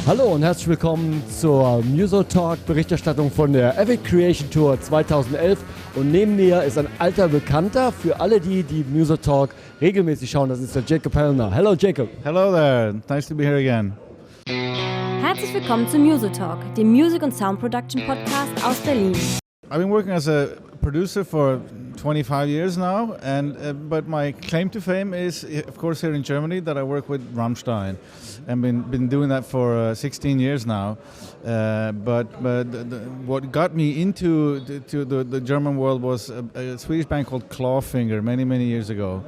Hallo und herzlich willkommen zur Muso-Talk-Berichterstattung von der Epic Creation Tour 2011. Und neben mir ist ein alter Bekannter für alle, die Muso-Talk regelmäßig schauen. Das ist der Jacob Hellner. Hello, Jacob. Hello there. Nice to be here again. Herzlich willkommen zu Muso-Talk, dem Music- und Sound-Production-Podcast aus Berlin. I've been working as a producer for 25 years now, and but my claim to fame is, of course, here in Germany, that I work with Rammstein, and been doing that for 16 years now. But what got me into the German world was a Swedish band called Clawfinger many years ago.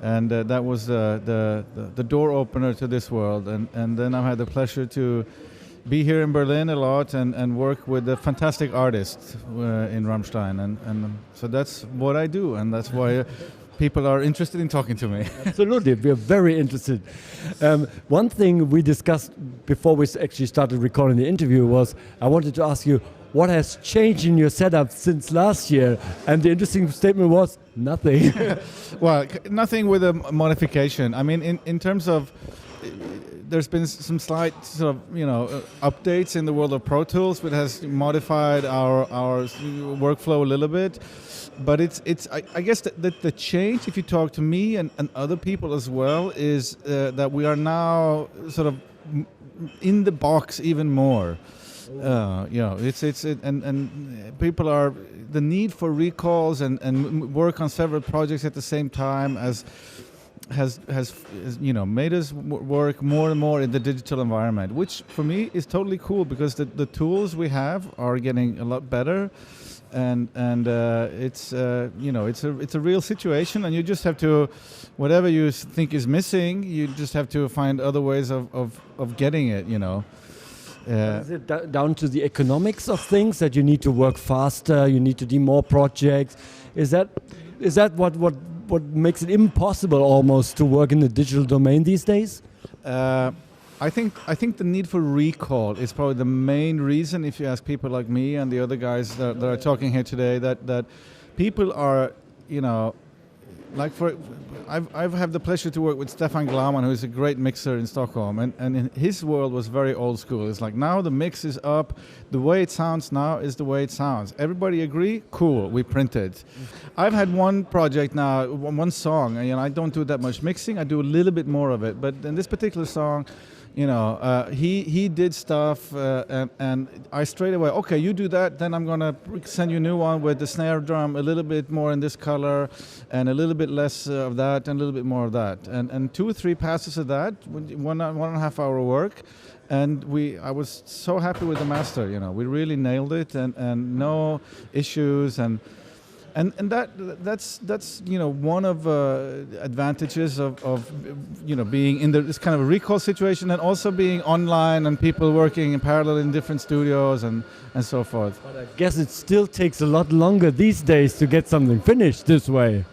And that was the door opener to this world. And then I've had the pleasure to be here in Berlin a lot and work with the fantastic artists in Rammstein. And so that's what I do, and that's why people are interested in talking to me. Absolutely, we're very interested. One thing we discussed before we actually started recording the interview was I wanted to ask you, what has changed in your setup since last year? And the interesting statement was nothing. Well, nothing with a modification. I mean, in terms of, there's been some slight sort of, updates in the world of Pro Tools, which has modified our workflow a little bit. But I guess the change, if you talk to me and other people as well, is that we are now sort of in the box even more. And people are, the need for recalls and work on several projects at the same time has made us work more and more in the digital environment, which for me is totally cool because the tools we have are getting a lot better, and it's a real situation, and you just have to, whatever you think is missing, you just have to find other ways of getting it, Is it down to the economics of things that you need to work faster, you need to do more projects? Is that what makes it impossible almost to work in the digital domain these days? I think the need for recall is probably the main reason, if you ask people like me and the other guys that are talking here today, that people are, I've had the pleasure to work with Stefan Glaman, who is a great mixer in Stockholm, and in his world was very old school. It's like, now the mix is up, the way it sounds now is the way it sounds. Everybody agree? Cool, we print it. I've had one project now, one song, and I don't do that much mixing, I do a little bit more of it, but in this particular song, he did stuff, and I straight away, okay, you do that, then I'm gonna send you a new one with the snare drum a little bit more in this color, and a little bit less of that, and a little bit more of that, and 2 or 3 passes of that, 1.5 hour work, and I was so happy with the master. We really nailed it, and no issues, and that's one of advantages of being in this kind of a recall situation, and also being online and people working in parallel in different studios and so forth. But I guess it still takes a lot longer these days to get something finished this way.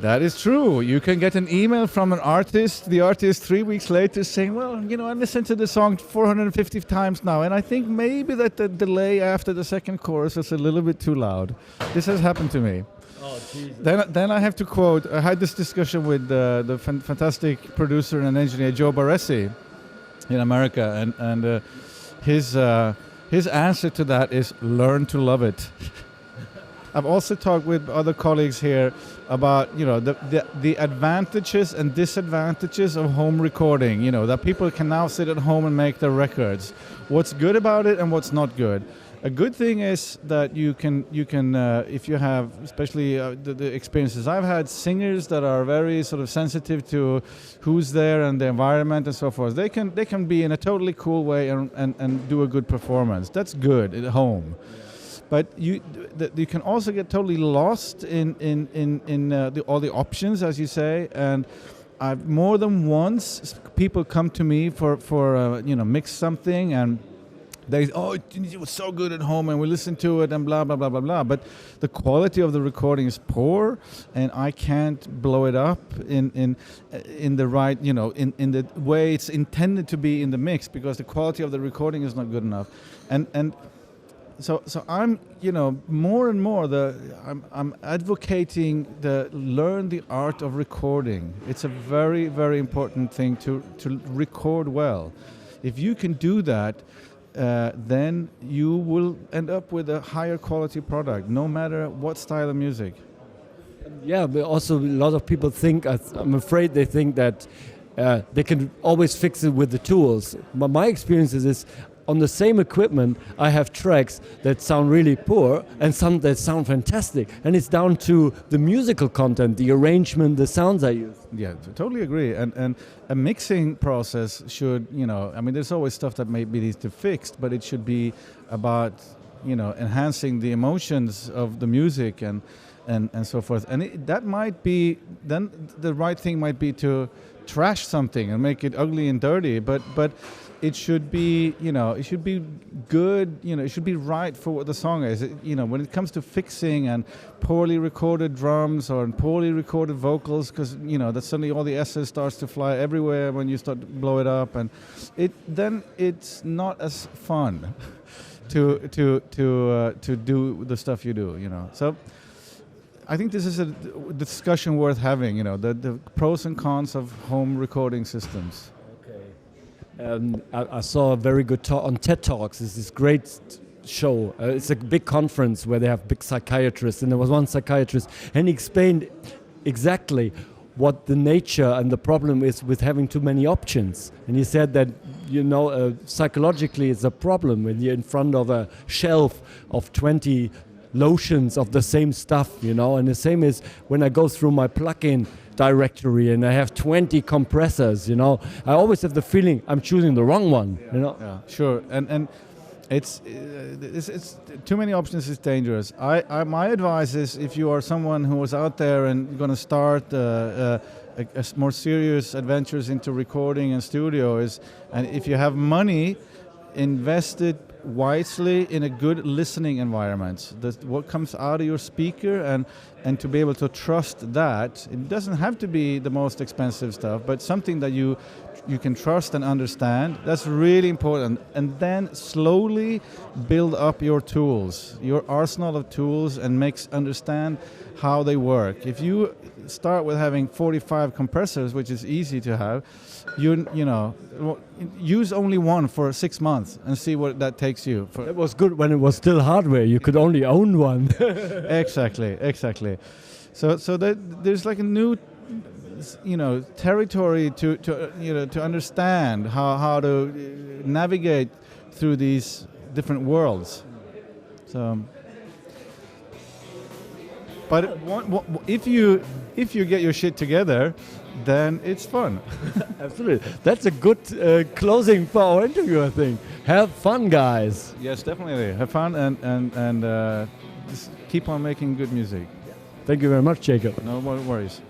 That is true. You can get an email from an artist, the artist 3 weeks later saying, well, I listened to the song 450 times now, and I think maybe that the delay after the second chorus is a little bit too loud. This has happened to me. Oh, Jesus. Then I have to quote, I had this discussion with the fantastic producer and engineer Joe Barresi in America, and his answer to that is learn to love it. I've also talked with other colleagues here about the advantages and disadvantages of home recording, that people can now sit at home and make their records. What's good about it and what's not good. A good thing is that you can if you have, especially the experiences I've had, singers that are very sort of sensitive to who's there and the environment and so forth, they can be in a totally cool way and do a good performance. That's good at home. But you can also get totally lost in all the options, as you say. And I've more than once people come to me for mix something, and they it was so good at home, and we listen to it and blah blah blah blah blah. But the quality of the recording is poor, and I can't blow it up in the right in the way it's intended to be in the mix, because the quality of the recording is not good enough, and. So I'm, more and more I'm advocating learn the art of recording. It's a very, very important thing to record well. if you can do that, then you will end up with a higher quality product, no matter what style of music. Yeah, but also a lot of people think, I'm afraid they think that they can always fix it with the tools. But my experience is on the same equipment, I have tracks that sound really poor and some that sound fantastic. And it's down to the musical content, the arrangement, the sounds I use. Yeah, totally agree. And a mixing process should, I mean, there's always stuff that maybe needs to be fixed, but it should be about, enhancing the emotions of the music and so forth. And that might be, then the right thing might be to trash something and make it ugly and dirty, but it should be, it should be good, it should be right for what the song is. When it comes to fixing and poorly recorded drums or poorly recorded vocals, because, that suddenly all the S's starts to fly everywhere when you start to blow it up, and then it's not as fun to do the stuff you do, So I think this is a discussion worth having, the pros and cons of home recording systems. I saw a very good talk on TED Talks. It's this great show. It's a big conference where they have big psychiatrists, and there was one psychiatrist, and he explained exactly what the nature and the problem is with having too many options. And he said that, psychologically it's a problem when you're in front of a shelf of 20 lotions of the same stuff, and the same is when I go through my plugin directory and I have 20 compressors, I always have the feeling I'm choosing the wrong one, Yeah, sure. And it's too many options is dangerous. My advice is, if you are someone who is out there and going to start a more serious adventures into recording and studio, and if you have money, invest it wisely in a good listening environment. What comes out of your speaker, and to be able to trust that. It doesn't have to be the most expensive stuff, but something that you can trust and understand. That's really important. And then slowly build up your tools, your arsenal of tools, and understand how they work. If you start with having 45 compressors, which is easy to have, use only one for 6 months and see what that takes you. It was good when it was still hardware. You could only own one. Exactly. So that there's like a new, territory to understand how to navigate through these different worlds. So, but if you get your shit together, then it's fun. Absolutely. That's a good closing for our interview, I think. Have fun, guys. Yes, definitely. Have fun and just keep on making good music. Thank you very much, Jacob. No worries.